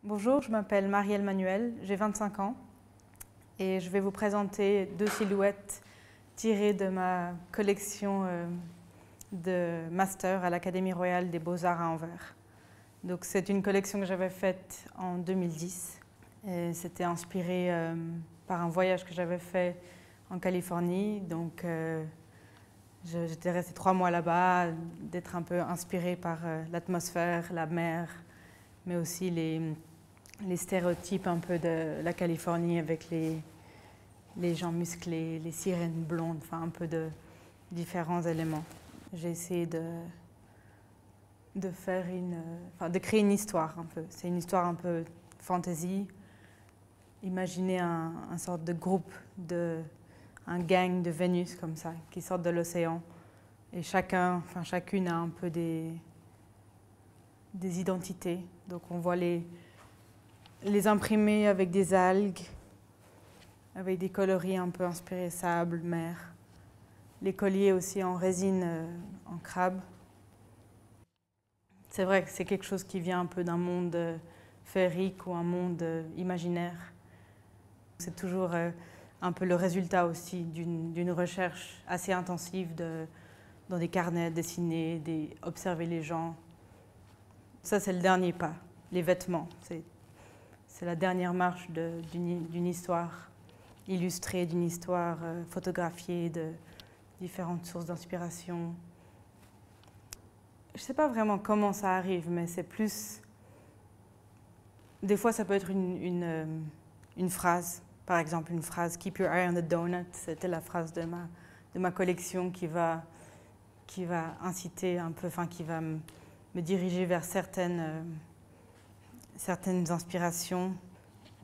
Bonjour, je m'appelle Marielle Manuel, j'ai 25 ans et je vais vous présenter 2 silhouettes tirées de ma collection de master à l'Académie royale des beaux-arts à Anvers. Donc c'est une collection que j'avais faite en 2010 et c'était inspiré par un voyage que j'avais fait en Californie. Donc j'étais restée 3 mois là-bas, d'être un peu inspirée par l'atmosphère, la mer, mais aussi les stéréotypes un peu de la Californie avec les gens musclés, les sirènes blondes, enfin un peu de différents éléments. J'ai essayé de créer une histoire un peu. C'est une histoire un peu fantasy. Imaginez un sorte de groupe, un gang de Vénus comme ça, qui sortent de l'océan. Et chacune a un peu des identités. Donc on voit les imprimer avec des algues, avec des coloris un peu inspirés sable, mer. Les colliers aussi en résine, en crabe. C'est vrai que c'est quelque chose qui vient un peu d'un monde féerique ou un monde imaginaire. C'est toujours un peu le résultat aussi d'une recherche assez intensive dans des carnets, dessiner, observer les gens. Ça, c'est le dernier pas, les vêtements. C'est la dernière marche d'une histoire illustrée, d'une histoire photographiée, de différentes sources d'inspiration. Je ne sais pas vraiment comment ça arrive, mais c'est plus... Des fois, ça peut être une phrase. Par exemple, une phrase « Keep your eye on the donut », c'était la phrase de ma collection qui va inciter un peu, enfin qui va me diriger vers certaines inspirations.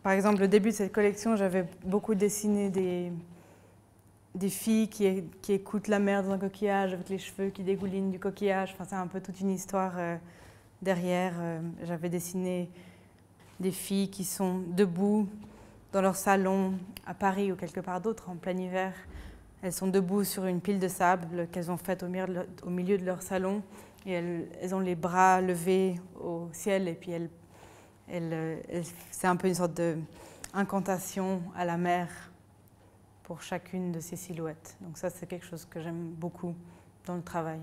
Par exemple, au début de cette collection, j'avais beaucoup dessiné des filles qui écoutent la mer dans un coquillage avec les cheveux qui dégoulinent du coquillage. Enfin, c'est un peu toute une histoire derrière. J'avais dessiné des filles qui sont debout dans leur salon à Paris ou quelque part d'autre en plein hiver. Elles sont debout sur une pile de sable qu'elles ont faite au milieu de leur salon et elles ont les bras levés au ciel et puis c'est un peu une sorte d'incantation à la mer pour chacune de ces silhouettes. Donc ça, c'est quelque chose que j'aime beaucoup dans le travail.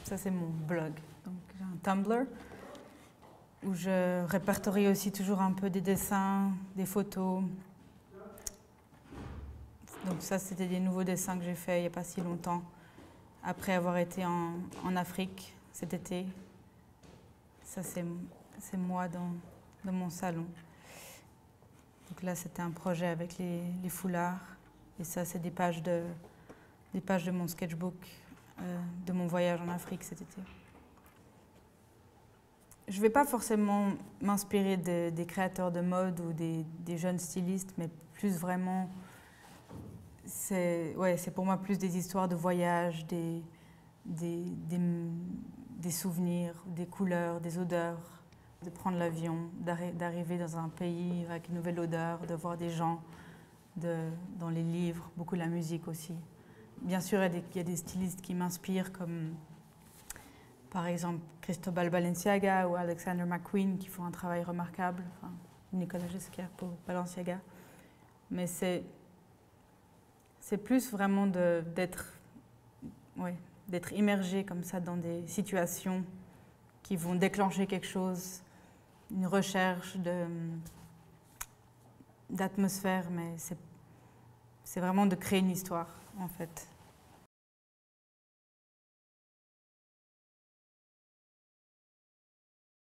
Ça, c'est mon blog. Donc, j'ai un Tumblr où je répertorie aussi toujours un peu des dessins, des photos. Donc ça, c'était des nouveaux dessins que j'ai faits il n'y a pas si longtemps, après avoir été en Afrique cet été. Ça, c'est moi dans mon salon. Donc là, c'était un projet avec les foulards. Et ça, c'est des pages de mon sketchbook de mon voyage en Afrique cet été. Je ne vais pas forcément m'inspirer des créateurs de mode ou des jeunes stylistes, mais plus vraiment, c'est pour moi plus des histoires de voyage, des souvenirs, des couleurs, des odeurs, de prendre l'avion, d'arriver dans un pays avec une nouvelle odeur, de voir des gens dans les livres, beaucoup la musique aussi. Bien sûr, il y a des stylistes qui m'inspirent comme par exemple Cristobal Balenciaga ou Alexander McQueen qui font un travail remarquable, enfin, Nicolas Ghesquière pour Balenciaga. Mais c'est plus vraiment d'être immergé comme ça dans des situations qui vont déclencher quelque chose, une recherche d'atmosphère, mais c'est vraiment de créer une histoire en fait.